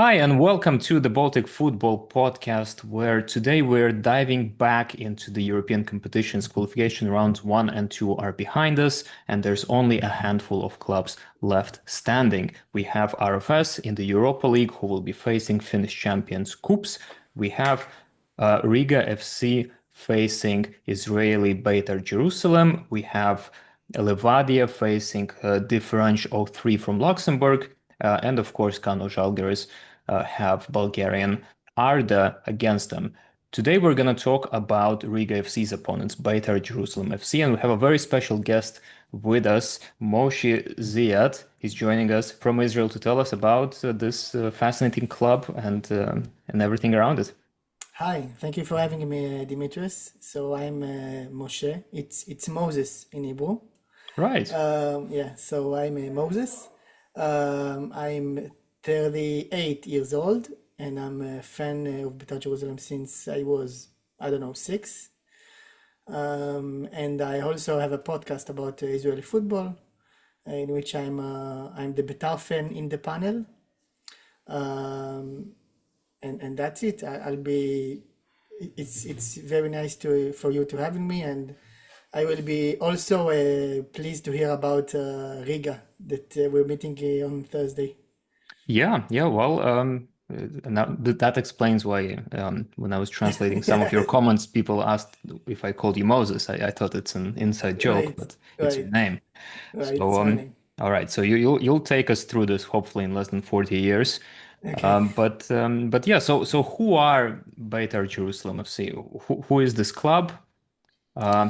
Hi, and welcome to the Baltic Football Podcast, where today we're diving back into the European competitions. Qualification rounds 1 and 2 are behind us, and there's only a handful of clubs left standing. We have RFS in the Europa League, who will be facing Finnish champions KuPS. We have Riga FC facing Israeli Beitar Jerusalem. We have Levadia facing differential 03 from Luxembourg. And of course, Kano Žalgiris have Bulgarian Arda against them. Today, we're going to talk about Riga FC's opponents, Beitar Jerusalem FC, and we have a very special guest with us, Moshe Ziat. He's joining us from Israel to tell us about this fascinating club and everything around it. Hi, thank you for having me, Dimitris. So I'm Moshe. It's Moses in Hebrew. Right. So I'm Moses. I'm 38 years old, and I'm a fan of Beitar Jerusalem since I was, I don't know, 6. And I also have a podcast about Israeli football, in which I'm the Beitar fan in the panel. And that's it. I'll be. It's very nice for you to having me, and I will be also pleased to hear about Riga that we're meeting on Thursday. Yeah. Well, now that explains why when I was translating some of your comments, people asked if I called you Moses. I thought it's an inside joke, Right, but it's your right, name. right. So, It's my name. all right. So you'll take us through this hopefully in less than 40 years. Okay. But yeah. So who are Beitar Jerusalem FC? Who is this club?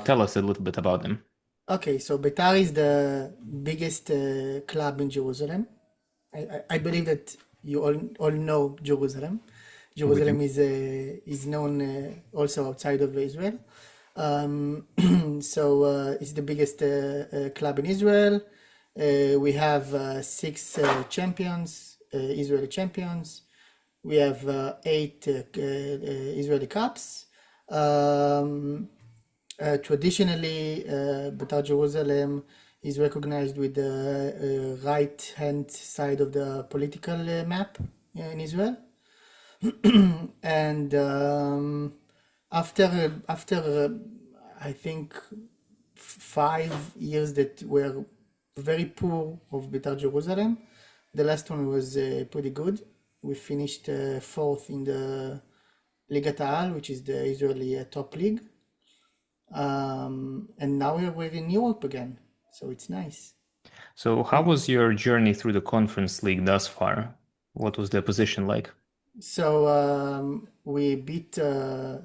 Tell us a little bit about them. Okay. So Beitar is the biggest club in Jerusalem. I believe that you all know Jerusalem. We do. Jerusalem is known also outside of Israel. Um, so it's the biggest club in Israel. We have 6 champions, Israeli champions. We have 8 Israeli Cups. Um, Traditionally, Beitar Jerusalem is recognized with the right-hand side of the political map in Israel. And after I think 5 years that were very poor of Beitar Jerusalem, the last one was pretty good. We finished 4th in the Ligat Al, which is the Israeli top league. And now we're in Europe again, so it's nice. So how And was your journey through the Conference League thus far? What was the position like? so we beat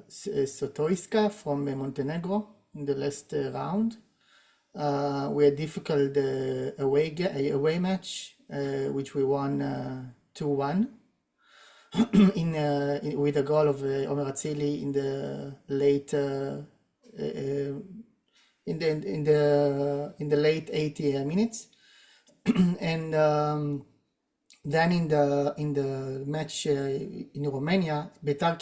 Sotoiska from Montenegro in the last round. We had difficult away match, which we won 2-1 with a goal of Omer Atzili in the late in the late 80 minutes. And then in the match in Romania, Beitar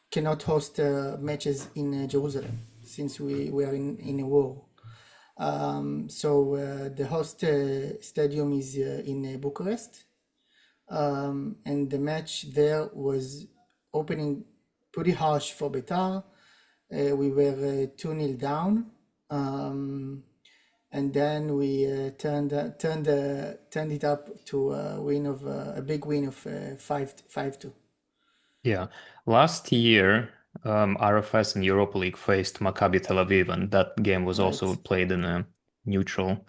cannot host matches in Jerusalem since we are in a war. So the host stadium is in Bucharest, and the match there was opening pretty harsh for Beitar. We were 2-0 down, and then we turned it up to a big win of 5-2. Yeah. Last year, RFS and Europa League faced Maccabi Tel Aviv, and that game was also Right, played in a neutral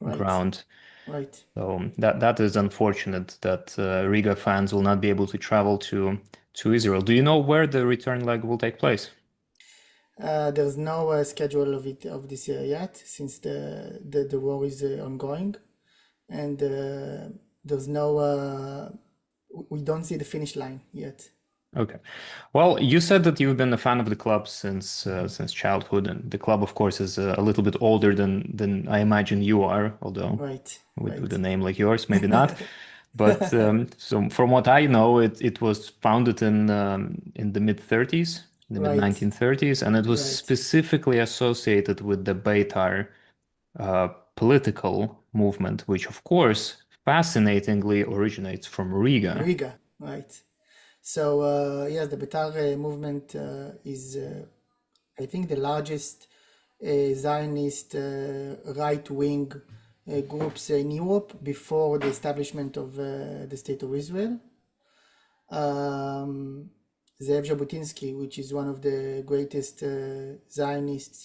right, ground. right. So that is unfortunate that Riga fans will not be able to travel to Israel. Do you know where the return leg will take place? There's no schedule of this year yet, since the war is ongoing, and there's no we don't see the finish line yet. Okay. Well, you said that you've been a fan of the club since childhood, and the club, of course, is a little bit older than I imagine you are, although Right, with a right, name like yours, maybe not. But so from what I know, it was founded in the mid 30s, the mid right, 1930s, and it was right, specifically associated with the Beitar political movement, which of course fascinatingly originates from Riga. Riga, right. So yes, the Beitar movement is, I think, the largest Zionist right-wing groups in Europe before the establishment of the State of Israel. Zev Jabotinsky, which is one of the greatest Zionists,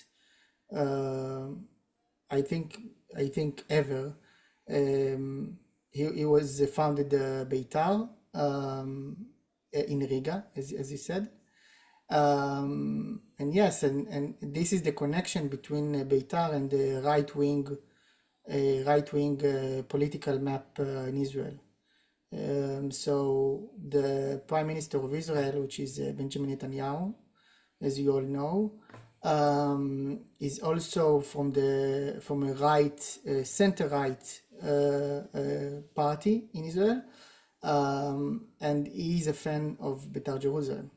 I think ever. He was founded Beitar in Riga, as you said. And yes, and this is the connection between Beitar and the right-wing political map in Israel. So the Prime Minister of Israel, which is Benjamin Netanyahu, as you all know, is also from a right, center-right party in Israel, and he is a fan of Beitar Jerusalem.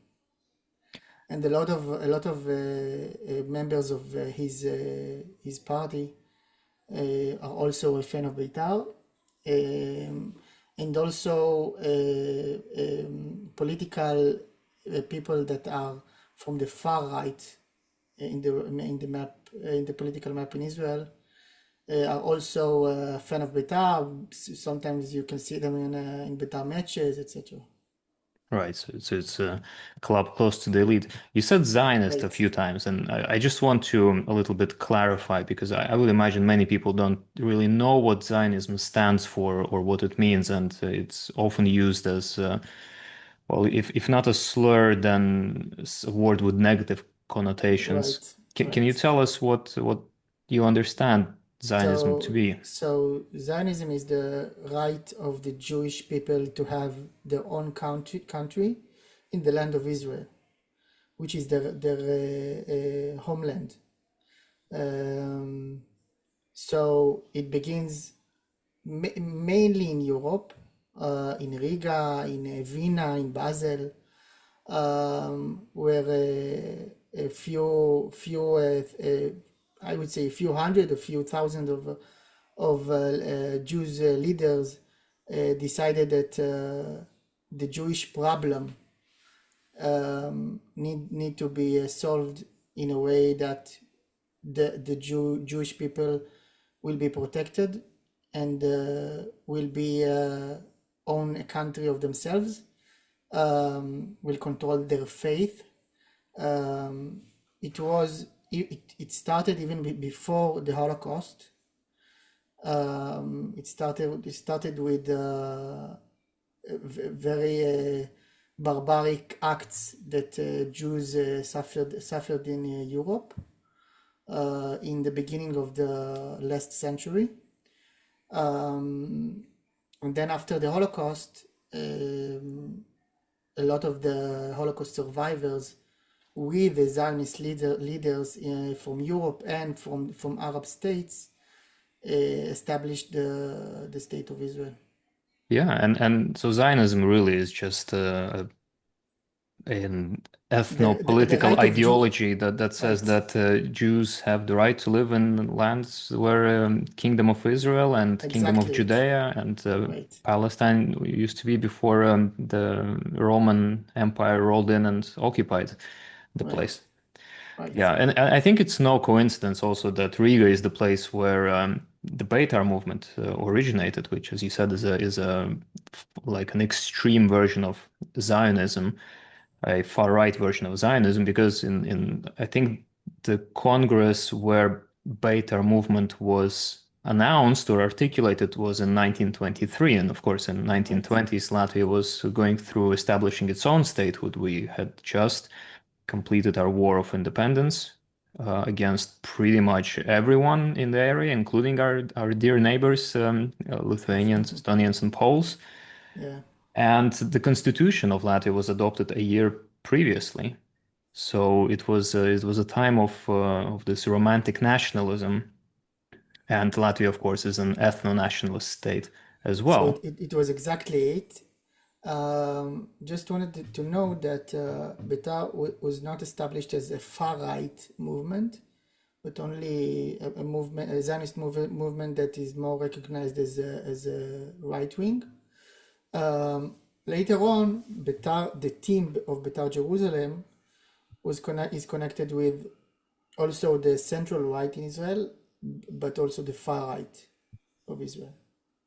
And a lot of members of his party are also a fan of Beitar, and also political people that are from the far right in the political map in Israel are also a fan of Beitar. Sometimes you can see them in Beitar matches, etc. Right, so it's a club close to the elite. You said Zionist a Right, few times, and I just want to a little bit clarify because I would imagine many people don't really know what Zionism stands for or what it means, and it's often used as, well, if not a slur, then a word with negative connotations. right, Can you right. tell us what you understand Zionism to So, be? so Zionism is the right of the Jewish people to have their own country in the land of Israel, which is their homeland. So it begins mainly in Europe, in Riga, in Vienna, in Basel, where a few, I would say a few hundred, a few thousand of Jews leaders decided that the Jewish problem need to be solved in a way that the Jewish people will be protected and will be own a country of themselves, will control their faith. It started even before the Holocaust. It started with very barbaric acts that Jews suffered in Europe in the beginning of the last century. And then after the Holocaust, a lot of the Holocaust survivors with the Zionist leaders from Europe and from Arab states established the State of Israel. Yeah, and so Zionism really is just an The ethno-political right of ideology that says right, that Jews have the right to live in lands where Kingdom of Israel and Kingdom of exactly it, Judea and right, Palestine used to be before the Roman Empire rolled in and occupied the right, place. right, Yeah, and I think it's no coincidence also that Riga is the place where the Beitar movement originated, which, as you said, is a like an extreme version of Zionism, a far right version of Zionism, because in I think the Congress where Beitar movement was announced or articulated was in 1923, and of course in right, 1920s Latvia was going through establishing its own statehood. We had just completed our war of independence against pretty much everyone in the area, including our dear neighbors, Lithuanians, definitely, Estonians, and Poles. yeah. And the constitution of Latvia was adopted a year previously. So it was a time of this romantic nationalism, and Latvia, of course, is an ethno-nationalist state as So well. it was exactly it. Just wanted to know that Beitar was not established as a far right movement, but only a movement, a Zionist movement that is more recognized as a right wing. Later on, the team of Beitar Jerusalem is connected with also the central right in Israel, but also the far right of Israel.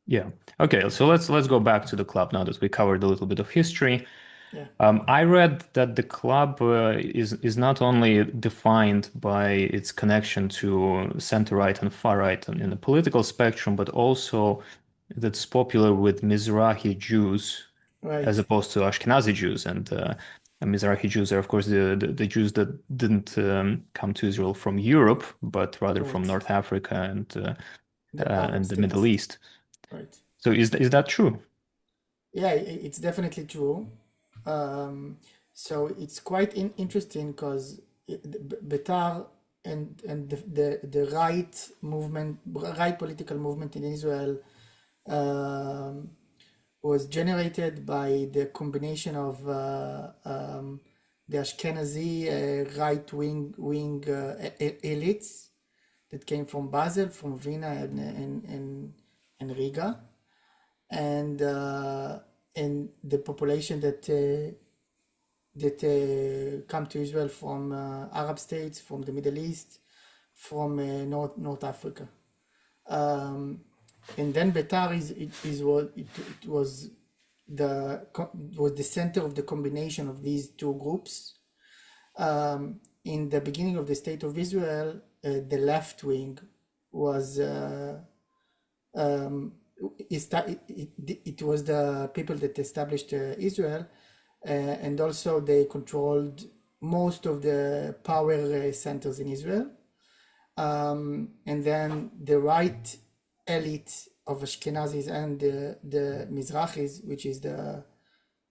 Yeah. Okay, so let's go back to the club now that we covered a little bit of history. Yeah, I read that the club is not only defined by its connection to center right and far right in the political spectrum, but also that's popular with Mizrahi Jews as right, opposed to Ashkenazi Jews. And Mizrahi Jews are, of course, the Jews that didn't come to Israel from Europe, but rather from right. North Africa The Arab and the Middle states, East. right. So is that true? Yeah, it's definitely true. Um, so it's quite interesting because Betar and the right movement, right political movement in Israel, um, was generated by the combination of the Ashkenazi right wing elites that came from Basel, from Vienna, and Riga, and the population that come to Israel from Arab states, from the Middle East, from North Africa. And then Betar it was the center of the combination of these two groups. In the beginning of the State of Israel, the left wing was it was the people that established Israel, and also they controlled most of the power centers in Israel. And then the right elite of Ashkenazis and the Mizrahis, which is the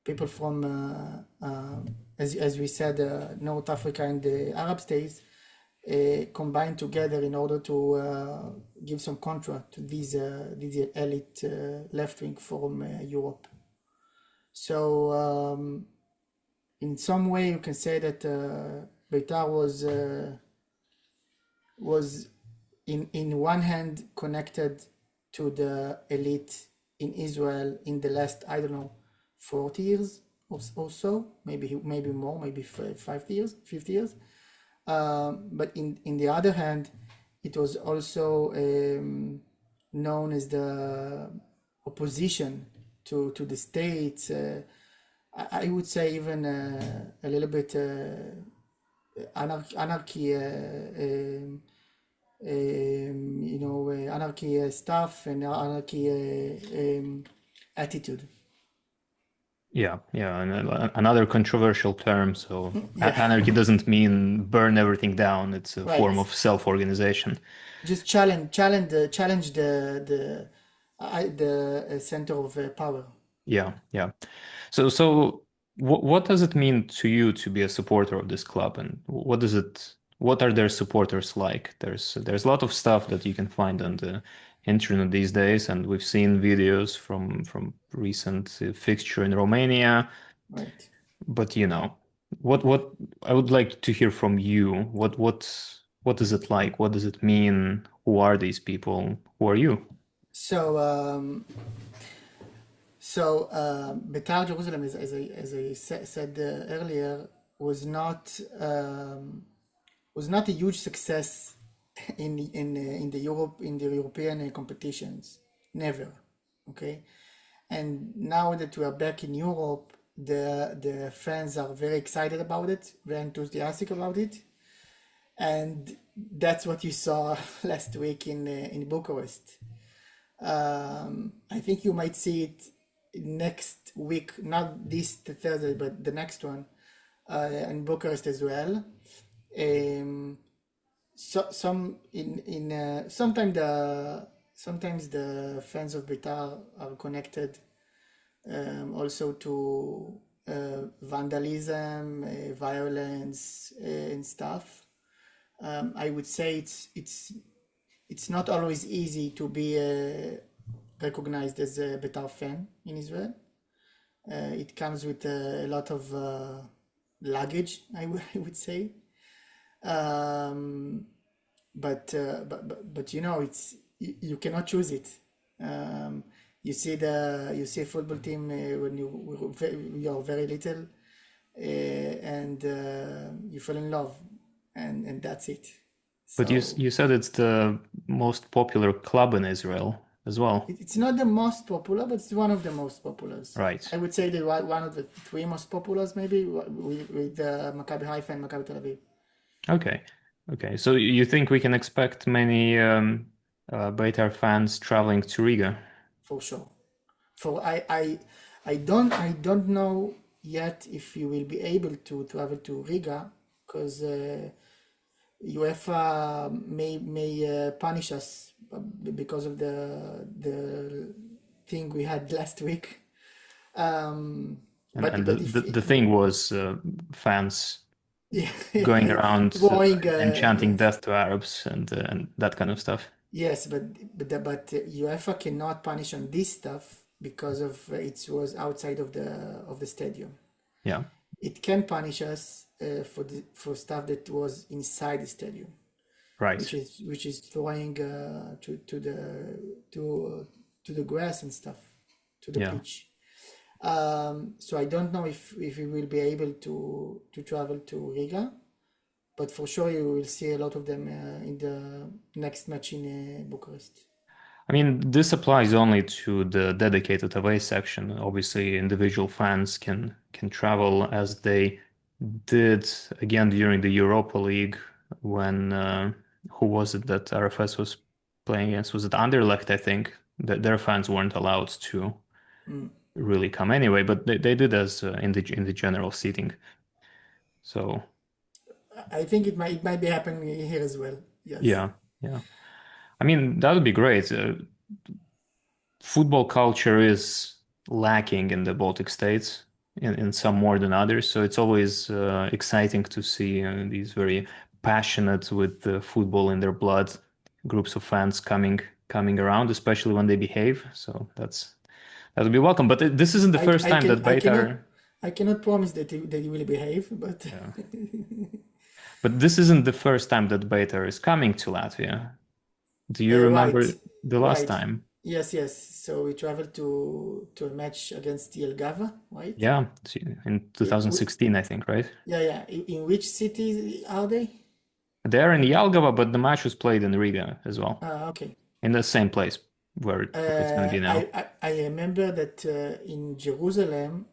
people from, as we said, North Africa and the Arab states, combined together in order to give some contra to these elite left wing from Europe. So in some way, you can say that Beitar was in one hand connected to the elite in Israel in the last, I don't know, 40 years or so, maybe more, maybe 5 years, 50 years. But in the other hand, it was also known as the opposition to the states. I would say even a little bit anarchy, anarchy stuff and anarchy attitude. Yeah, yeah, and another controversial term. So Yeah, anarchy doesn't mean burn everything down. It's a form right. of self-organization. Just challenge the center of power. Yeah, yeah. So what does it mean to you to be a supporter of this club, and what are their supporters like? There's a lot of stuff that you can find on the internet these days, and we've seen videos from recent fixture in Romania. Right. But what I would like to hear from you. What is it like? What does it mean? Who are these people? Who are you? So Beitar Jerusalem, as I said earlier, was not a huge success in the European competitions. Never. Okay. And now that we are back in Europe, the fans are very excited about it, very enthusiastic about it, and that's what you saw last week in Bucharest. I think you might see it next week, not this Thursday, but the next one, in Bucharest as well. Sometimes the fans of Beitar are connected also to vandalism, violence, and stuff. I would say it's not always easy to be recognized as a Beitar fan in Israel. It comes with a lot of luggage, I would say. but you know, it's you cannot choose it. Um, you see a football team when you are very little, and you fall in love, and that's it. But you So you said it's the most popular club in Israel as well, it's not the most popular, but it's one of the most populars. right? I would say they were one of the three most populars, maybe with Maccabi Haifa and Maccabi Tel Aviv. Okay, okay. So you think we can expect many Beitar fans traveling to Riga? For sure. For I don't know yet if you will be able to travel to Riga because UEFA may punish us because of the thing we had last week. And But if the thing was fans yeah, going around going and chanting yes. death to Arabs and that kind of stuff. Yes, but UEFA cannot punish on this stuff because of it was outside of the stadium. Yeah, It can punish us for stuff that was inside the stadium, right. which is throwing to the grass and stuff, to the Yeah. pitch. So I don't know if we will be able to travel to Riga, but for sure you will see a lot of them in the next match in Bucharest. I mean, this applies only to the dedicated away section. Obviously, individual fans can travel as they did again during the Europa League when who was it that RFS was playing against? Was it Anderlecht, I think? That their fans weren't allowed to Mm. really come anyway, but they did as in the general seating. So I think it might be happening here as well. Yes. yeah, yeah. I mean, that would be great. Football culture is lacking in the Baltic states in some more than others. So it's always exciting to see these very passionate with football in their blood groups of fans coming around, especially when they behave. So that would be welcome. But this isn't the I, first I time can that Beitar. I cannot promise that he will behave, but Yeah. But this isn't the first time that Beitar is coming to Latvia. Do you right, remember the last right. time? Yes. So we traveled to a match against the Elgava, right? Yeah, in We, 2016, I think, right? yeah. In which city are they? They're in Jelgava, but the match was played in Riga as well, Okay. in the same place where it's going to be now. I remember that in Jerusalem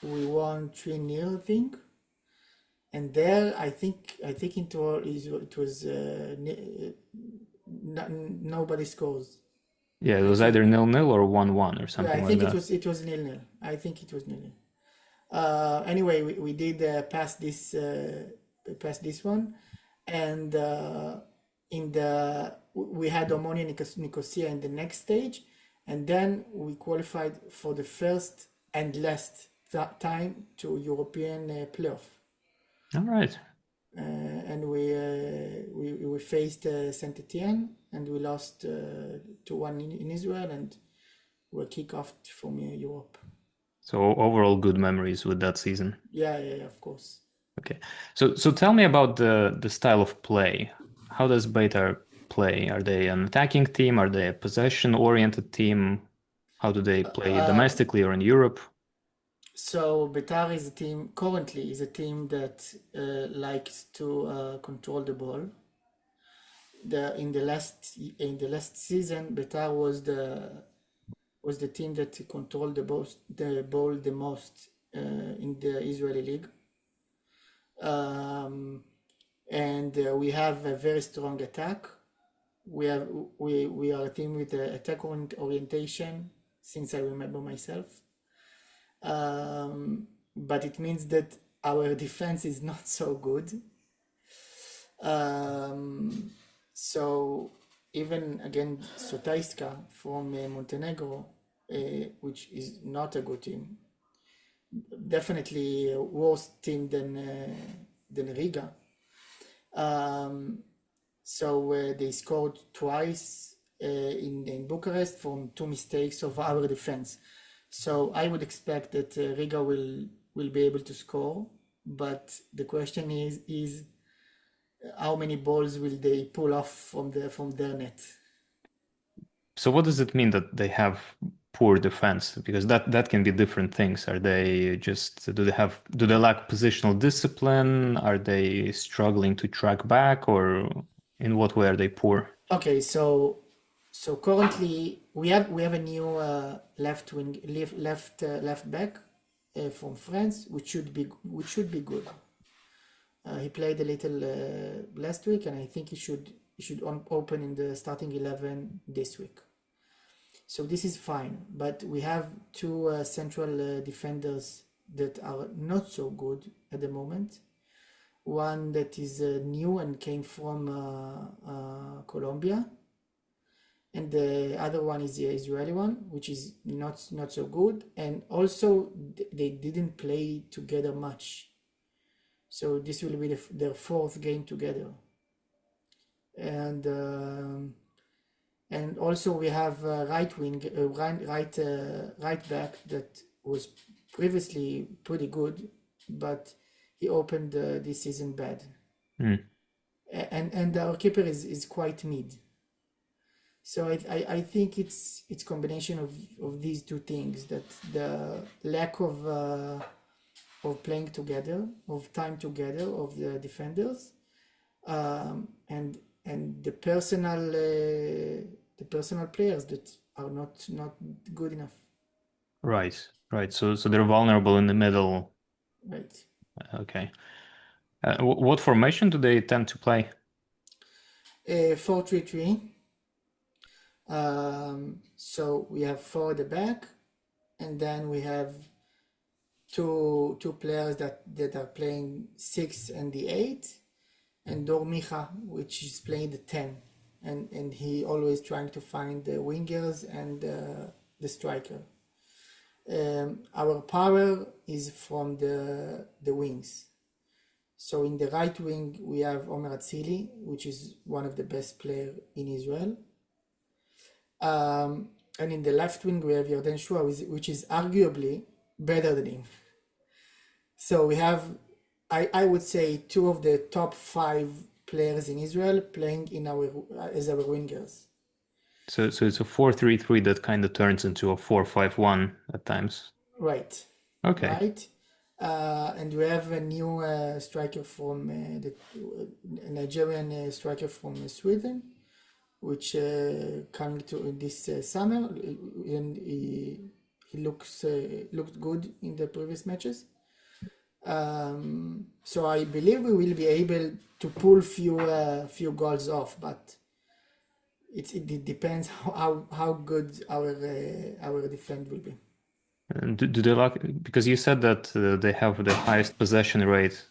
we won 3-0, I think. And there, I think it was nobody scores. Yeah, it I was either think 0-0 or 1-1 or yeah, I something like think it that. was it was 0-0. I think it was 0-0. Anyway, we did pass this one, and in the we had Omonia Nicosia in the next stage, and then we qualified for the first and last time to European playoff. All right. And we faced Saint Etienne and we lost 2-1 in Israel and were kicked off from Europe. So overall, good memories with that season. Yeah, of course. Okay. So tell me about the style of play. How does Beitar play? Are they an attacking team? Are they a possession-oriented team? How do they play Uh, domestically or in Europe? so Beitar is a team currently is a team that likes to control the ball. In the last season, Beitar was the team that controlled the ball the most in the Israeli league. And we have a very strong attack. We are a team with attack orientation since I remember myself. But it means that our defense is not so good. So even again Sotaiska from Montenegro, which is not a good team, definitely a worse team than Riga. So they scored twice in Bucharest from two mistakes of our defense. So I would expect that Riga will be able to score, but the question is how many balls will they pull off from their net. So what does it mean that they have poor defense? Because that can be different things. Are they just do they lack positional discipline? Are they struggling to track back, or in what way are they poor? Okay, so currently we have a new left wing left back from France, which should be good. He played a little last week, and I think he should open in the starting 11 this week. So this is fine, but we have two central defenders that are not so good at the moment. One that is new and came from Colombia, and the other one is the Israeli one, which is not so good. And also they didn't play together much, so this will be their fourth game together. And also we have right wing, right back that was previously pretty good, but he opened this season bad. Hmm. And our keeper is quite mid. So I think it's combination of these two things, that the lack of playing together, of time together of the defenders, and the personal players that are not good enough. Right, right. So they're vulnerable in the middle. Right. Okay. What formation do they tend to play? 4-3-3. So we have four at the back, and then we have two players that are playing 6 and the 8, and Dormicha, which is playing the 10, and he always trying to find the wingers and the striker. Our power is from the wings. So in the right wing we have Omer Atzili, which is one of the best players in Israel. And in the left wing we have Yarden Shua, which is arguably better than him. So we have, I would say, two of the top 5 players in Israel playing as our wingers. So it's a 4-3-3 that kind of turns into a 4-5-1 at times. Right. Okay. Right. And we have a new striker from the Nigerian striker from Sweden, which coming to this summer, and he looked good in the previous matches. So I believe we will be able to pull few goals off, but it depends how good our defense will be. And do they like, because you said that they have the highest possession rate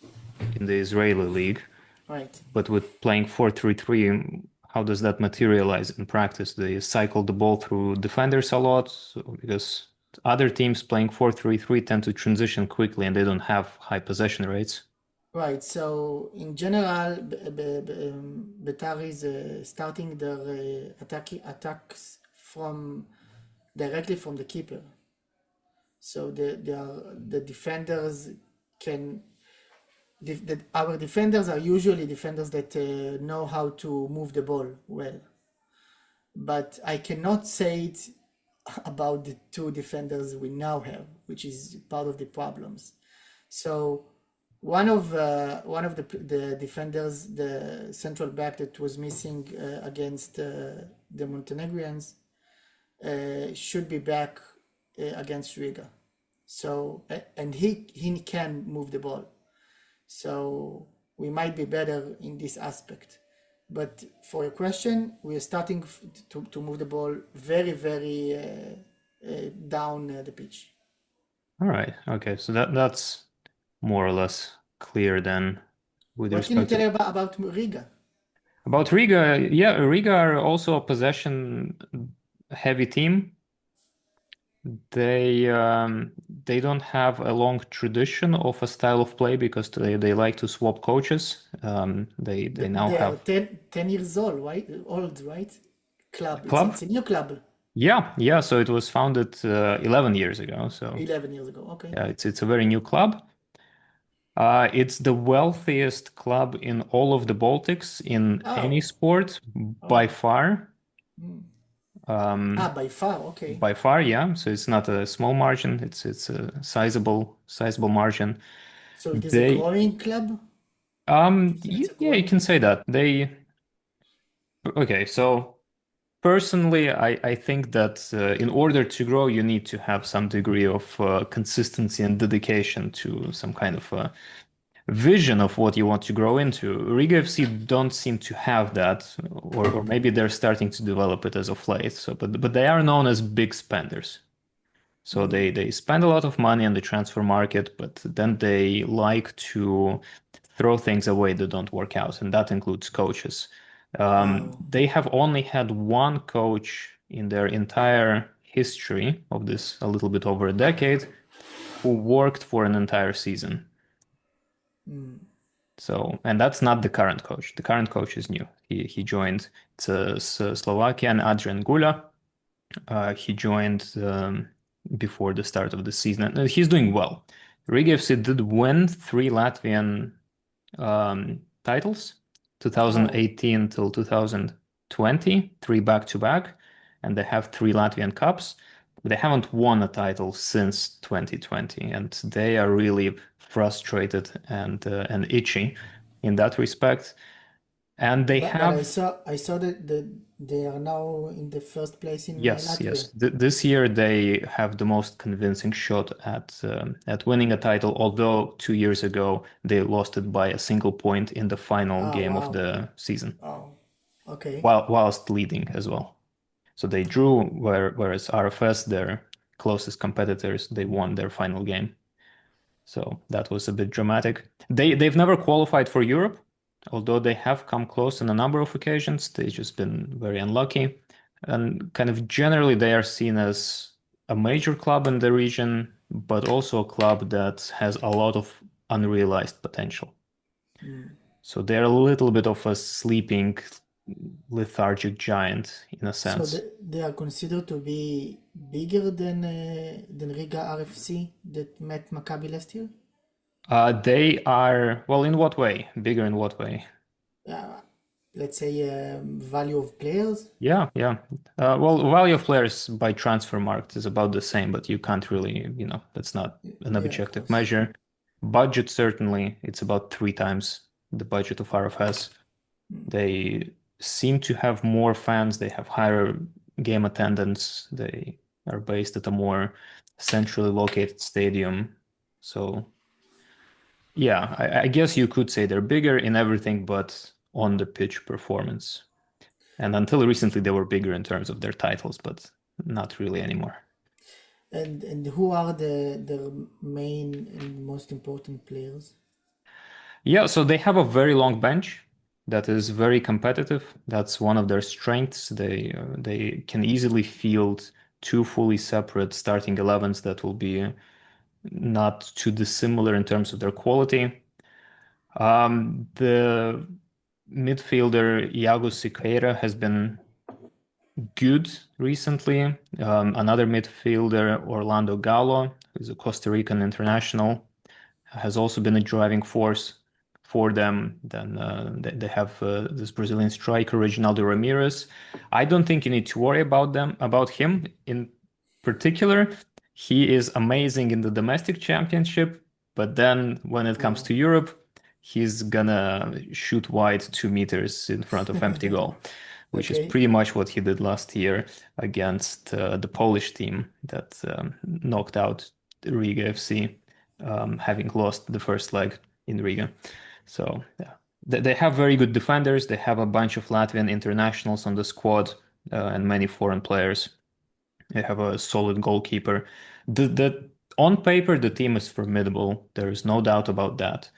in the Israeli league, Right. but with playing 4-3-3, how does that materialize in practice? They cycle the ball through defenders a lot, because other teams playing 4-3-3 tend to transition quickly and they don't have high possession rates. Right. So in general, Beitar is starting their attacks directly from the keeper. So the defenders can. Our defenders are usually defenders that know how to move the ball well. But I cannot say it about the two defenders we now have, which is part of the problems. So one of the defenders, the central back that was missing against the Montenegrians, should be back against Riga. So and he can move the ball. So we might be better in this aspect. But for your question, we are starting to move the ball very, very down the pitch. All right. Okay. So that's more or less clear then with What can you respect tell to me about Riga? about Riga. Yeah, Riga are also a possession heavy team. They don't have a long tradition of a style of play because they like to swap coaches. They now They are have 10 years old, right? Old, right? Club. club. It's a new club. Yeah. So it was founded 11 years ago. So 11 years ago. Okay. yeah, it's a very new club. It's the wealthiest club in all of the Baltics in any Oh, sport by oh. far. Mm. Ah, Um, by far, okay. by far, yeah. So it's not a small margin. It's a sizable margin. So it is a They growing club? You say it's a yeah, you growing can club? say that. Okay, so personally, I think that in order to grow, you need to have some degree of consistency and dedication to some kind of vision of what you want to grow into. Riga FC don't seem to have that, or maybe they're starting to develop it as of late. So, but they are known as big spenders. So they spend a lot of money on the transfer market, but then they like to throw things away that don't work out, and that includes coaches. Oh, They have only had one coach in their entire history of this, a little bit over a decade, who worked for an entire season. So, and that's not the current coach. The current coach is new. He joined. It's a Slovakian, Adrian Gula. He joined before the start of the season. And he's doing well. Riga FC did win three Latvian titles, oh, 2018 till 2020, three back to back, and they have three Latvian cups. They haven't won a title since 2020, and they are really frustrated and itchy in that respect. And they but have I saw that they are now in the first place in Yes, Latvia. yes. This year they have the most convincing shot at winning a title, although 2 years ago they lost it by a single point in the final Ah, game of wow. the season, Oh, okay. whilst leading as well. So they drew, whereas RFS, their closest competitors, they won their final game. So that was a bit dramatic. They've never qualified for Europe, although they have come close on a number of occasions. They've just been very unlucky. And kind of generally they are seen as a major club in the region, but also a club that has a lot of unrealized potential. So they're a little bit of a sleeping, lethargic giant in a So sense. they are considered to be bigger than Riga RFC that met Maccabi last year? They are, well, in what way? Bigger in what way? Uh, let's say value of players. Yeah, yeah. Well, value of players by transfer market is about the same, but you can't really, that's not an Yeah, of objective course. measure. Budget, certainly, it's about three times the budget of RFS. They seem to have more fans. They have higher game attendance. They are based at a more centrally located stadium. So, yeah, I guess you could say they're bigger in everything but on the pitch performance. And until recently, they were bigger in terms of their titles, but not really anymore. And who are the main and most important players? Yeah, so they have a very long bench that is very competitive. That's one of their strengths. They can easily field two fully separate starting 11s that will be not too dissimilar in terms of their quality. The midfielder Iago Siqueira has been good recently. Another midfielder, Orlando Gallo, who's a Costa Rican international, has also been a driving force for them. Then they have this Brazilian striker, Reginaldo Ramirez. I don't think you need to worry about him in particular. He is amazing in the domestic championship, but then when it comes Oh, to Europe, he's gonna shoot wide 2 meters in front of empty goal, which is okay. pretty much what he did last year against the Polish team that knocked out Riga FC, having lost the first leg in Riga. So yeah, they have very good defenders. They have a bunch of Latvian internationals on the squad and many foreign players. They have a solid goalkeeper. The on paper the team is formidable. There is no doubt about that.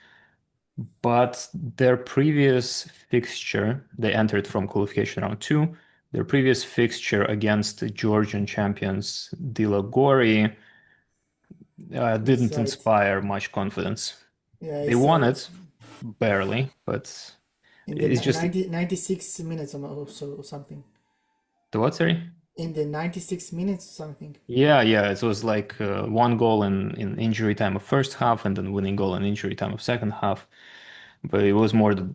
But their previous fixture, they entered from qualification round two. Their previous fixture against the Georgian champions Dila Gori I didn't saw it. inspire much confidence. Yeah, I They saw won it. it barely, but In the it's just 96 minutes or so or something. the what, sorry? in the 96 minutes or something. Yeah, it was like one goal in injury time of first half, and then winning goal in injury time of second half. But it was more the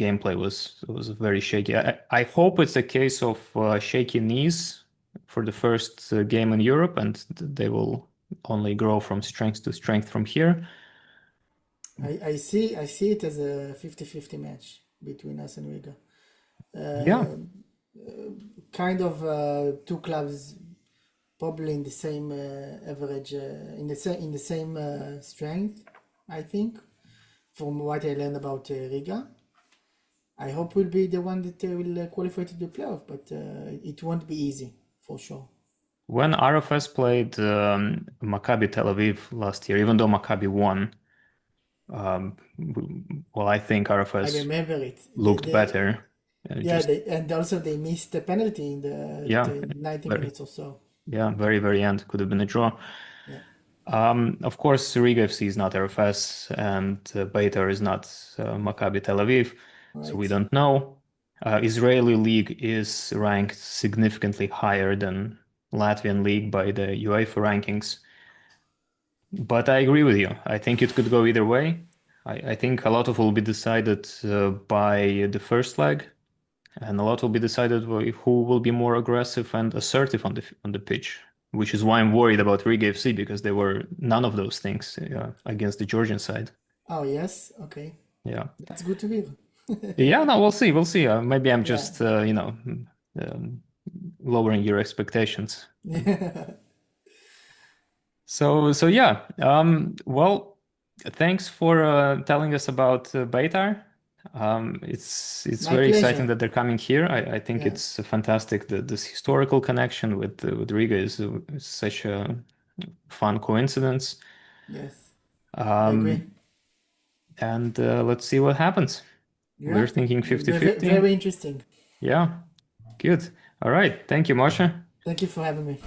gameplay was very shaky. I hope it's a case of shaky knees for the first game in Europe, and they will only grow from strength to strength from here. I see it as a 50-50 match between us and Riga. Yeah. Kind of two clubs probably in the same average in the same strength, I think, from what I learned about Riga. I hope we'll be the one that will qualify to the playoff, but it won't be easy for sure. When RFS played Maccabi Tel Aviv last year, even though Maccabi won, well, I think I RFS remember it. looked better. Yeah, and also they missed the penalty in the 90 very, minutes or so. very end. Could have been a draw. Yeah. Of course, Riga FC is not RFS, and Beitar is not Maccabi Tel Aviv, so we Right. don't know. Israeli league is ranked significantly higher than Latvian league by the UEFA rankings. But I agree with you. I think it could go either way. I think a lot of will be decided by the first leg, and a lot will be decided by who will be more aggressive and assertive on the pitch, which is why I'm worried about Riga FC, because they were none of those things against the Georgian side. Oh, yes. Okay. Yeah. That's good to hear. Yeah, no, we'll see. We'll see. Maybe I'm Yeah. just, lowering your expectations. So yeah. Well, thanks for telling us about Beitar. It's My very exciting pleasure. that they're coming here. I think Yeah. it's fantastic. This historical connection with Riga is such a fun coincidence. Yes. I agree. And let's see what happens. Yeah. We're thinking Very, 50-50. very interesting. Yeah, good. All right. Thank you, Moshe. Thank you for having me.